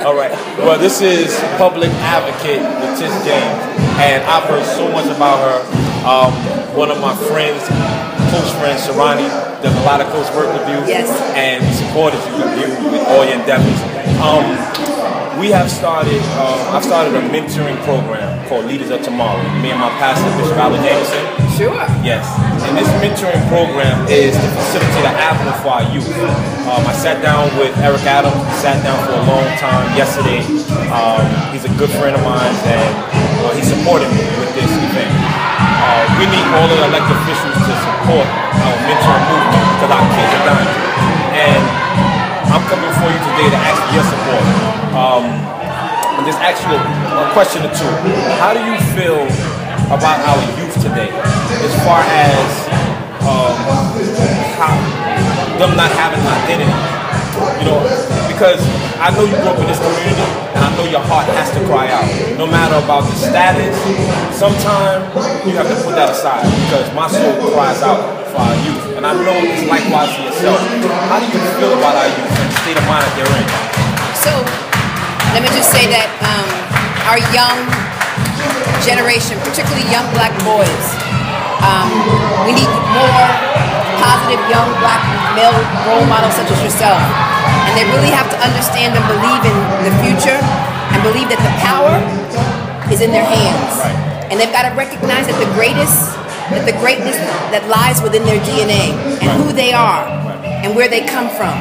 All right. Well, this is public advocate Latitia James, and I've heard so much about her. One of my friends, close friend Sharani, does a lot of close work with you. Yes. And supported you with all your endeavors. I've started a mentoring program called Leaders of Tomorrow. Me and my pastor, Bishop Jameson. Sure. Yes. And this mentoring program is to facilitate an avenue for our youth. I sat down with Eric Adams. We sat down for a long time yesterday. He's a good friend of mine, and he supported me with this event. We need all of the elected officials to support our mentoring movement because our kids are dying. And I'm coming before you today to ask for your support. And just ask you a question or two. How do you feel about our youth today, as far as how them not having an identity? You know, because I know you grew up in this community, and I know your heart has to cry out. No matter about the status, sometimes you have to put that aside because my soul cries out for our youth, and I know it's likewise for yourself. How do you feel about our youth and the state of mind that they're in? So, let me just say that our young generation, particularly young black boys, we need more positive young black male role models such as yourself. And they really have to understand and believe in the future and believe that the power is in their hands. And they've got to recognize that the greatness that lies within their DNA and who they are and where they come from.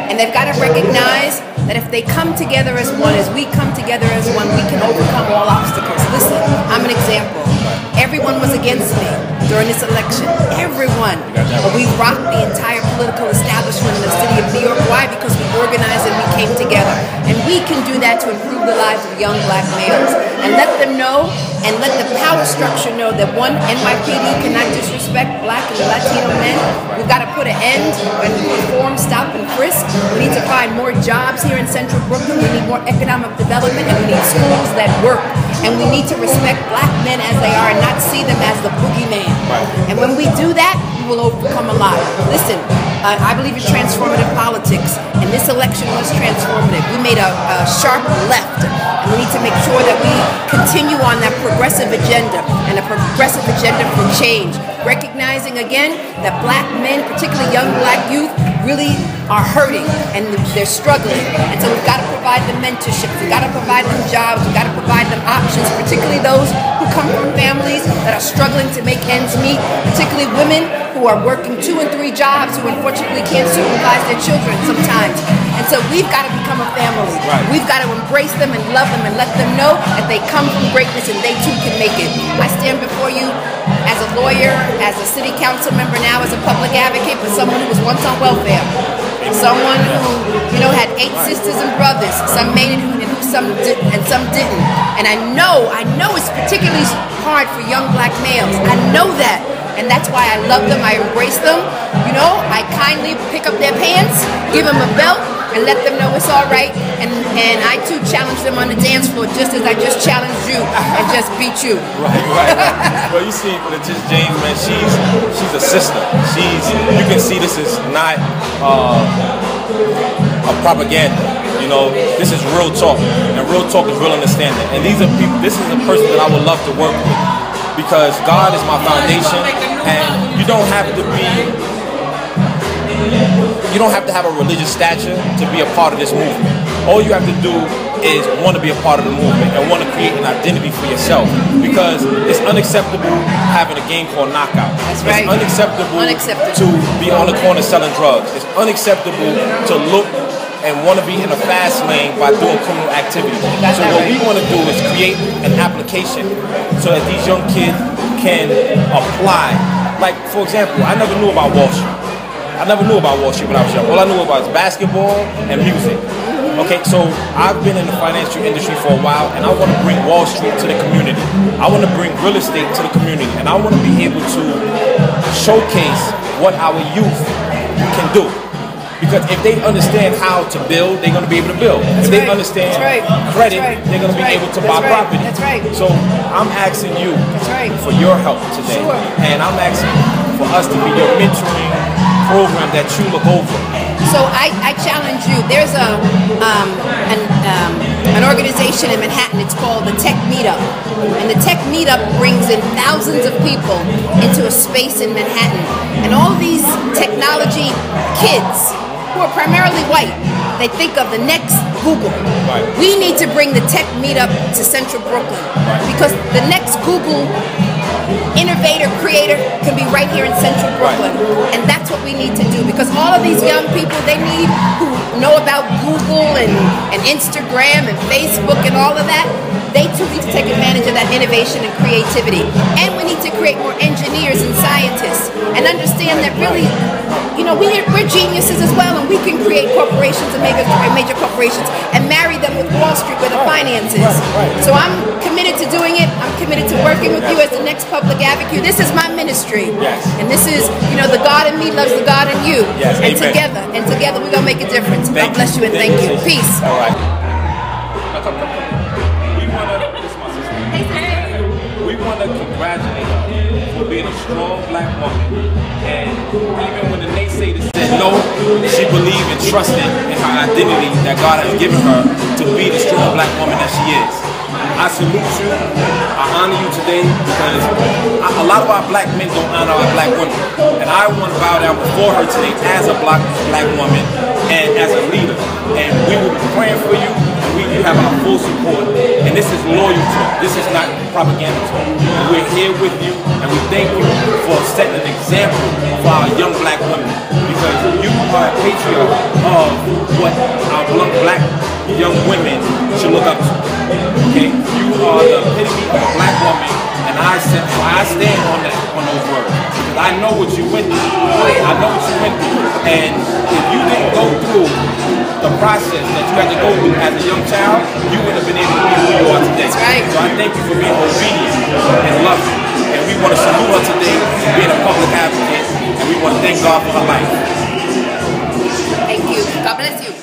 And they've got to recognize that if they come together as one, as we come together as one, we can overcome all obstacles. Listen, I'm an example. Everyone was against me during this election. Everyone. But we rocked the entire political establishment in the city of New York. Why? Because we organized and we came together. And we can do that to improve the lives of young black males. And let them know, and let the power structure know that one, NYPD cannot disrespect black and Latino men. We've got to put an end and reform, stop, and frisk. We need to find more jobs here in Central Brooklyn. We need more economic development, and we need schools that work. And we need to respect black men as they are and not see them as the boogeyman. And when we do that, we will overcome a lot. Listen, I believe in transformative politics, and this election was transformative. We made a sharp left, and we need to make sure that we continue on that progressive agenda and a progressive agenda for change, recognizing again that black men, particularly young black youth, really are hurting and they're struggling. And so we've got to provide them mentorship, we've got to provide them jobs, we've got to provide them options, particularly those who come from families that are struggling to make ends meet, particularly women who are working 2 and 3 jobs who unfortunately can't supervise their children sometimes. And so we've got to become a family. We've got to embrace them and love them and let them know that they come from greatness and they too can make it. I stand before you as a lawyer, as a city council member, now as a public advocate, but someone who was once on welfare. Someone who, had 8 sisters and brothers. Some made it and some didn't, and some didn't. And I know it's particularly hard for young black males. I know that. And that's why I love them, I embrace them. I kindly pick up their pants, give them a belt, and let them know it's all right. And I too challenge them on the dance floor, just as I just challenged you and just beat you. Right. Well, you see, Latitia James, man, she's a sister. You can see this is not a propaganda. This is real talk, and real talk is real understanding. And these are people. This is a person that I would love to work with, because God is my foundation, and you don't have to have a religious stature to be a part of this movement. All you have to do is want to be a part of the movement and want to create an identity for yourself, because it's unacceptable having a game called Knockout. That's right. It's unacceptable to be on the corner selling drugs. It's unacceptable to look and want to be in a fast lane by doing criminal activities. So what we want to do is create an application so that these young kids can apply. Like, for example, I never knew about Wall Street. I never knew about Wall Street when I was young. All I knew about was basketball and music. Okay, so I've been in the financial industry for a while, and I want to bring Wall Street to the community. I want to bring real estate to the community, and I want to be able to showcase what our youth can do. Because if they understand how to build, they're going to be able to build. If they understand credit, they're going to be able to buy property. So I'm asking you for your help today. And I'm asking for us to be your mentoring program that you look over. So I challenge you. There's organization in Manhattan. It's called the Tech Meetup. And the Tech Meetup brings in thousands of people into a space in Manhattan. And all these technology kids who are primarily white, they think of the next Google. Right. We need to bring the Tech Meetup to Central Brooklyn, because the next Google innovator, creator can be right here in Central Brooklyn. And that's what we need to do, because all of these young people who know about Google and Instagram and Facebook and all of that, they too need to take advantage of that innovation and creativity. And we need to create more engineers and scientists and understand that really, we're geniuses as well, and we can create corporations and major corporations and marry them with Wall Street where the finance is. So I'm committed to doing it. I'm committed to working with you as the next public advocate. This is my ministry. Yes. And this is, the God in me loves the God in you. Yes. And Amen. together we're going to make a difference. God bless you and thank you. Peace. All right. We want to congratulate her for being a strong black woman. And even when the naysayers said no, she believed and trusted in her identity that God has given her to be the strong black woman that she is. I salute you. I honor you today, because a lot of our black men don't honor our black women. And I want to bow down before her today as a black woman and as a leader. And we will be praying for you. You have our full support, and this is loyal talk. This is not propaganda talk. We're here with you, and we thank you for setting an example for our young black women, because you are a patriarch of what our black young women should look up to. Okay, you are the epitome of a black woman, and I stand on those words. Because I know what you went through. I know what you went through, and if you didn't go through the process that you had to go through as a young child, you would have been able to be who you are today. That's right. So I thank you for being obedient and loving. And we want to salute her today for being a public advocate, and we want to thank God for her life. Thank you. God bless you.